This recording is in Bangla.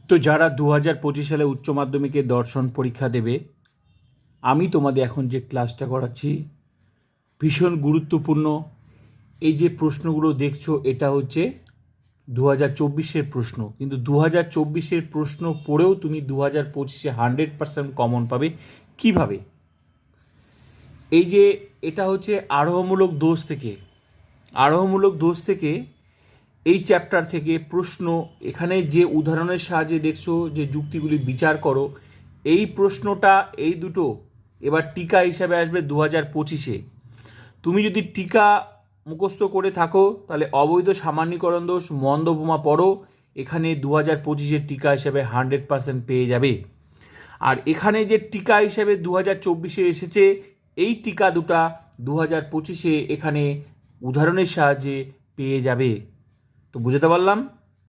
তো যারা 2025 সালে উচ্চ মাধ্যমিকে দর্শন পরীক্ষা দেবে, আমি তোমাদের এখন যে ক্লাসটা করাচ্ছি ভীষণ গুরুত্বপূর্ণ। এই যে প্রশ্নগুলো দেখছো এটা হচ্ছে 2024-এর প্রশ্ন, কিন্তু 2024-এর প্রশ্ন পড়েও তুমি 2025-এ 100% কমন পাবে। কিভাবে? এই যে এটা হচ্ছে আরোহমূলক দোষ থেকে এই চ্যাপ্টার থেকে প্রশ্ন। এখানে যে উদাহরণের সাহায্যে দেখছো যে যুক্তিগুলি বিচার করো, এই প্রশ্নটা এই দুটো এবার টিকা হিসাবে আসবে 2025-এ। তুমি যদি টিকা মুখস্থ করে থাকো তাহলে অবৈধ সামান্যীকরণ দোষ মন্দ উপমা পড়ো, এখানে 2025-এর টিকা হিসাবে 100% পেয়ে যাবে। আর এখানে যে টিকা হিসাবে 2024-এ এসেছে, এই টিকা দুটা 2025-এ এখানে উদাহরণের সাহায্যে পেয়ে যাবে। তো বুঝতে পারলাম।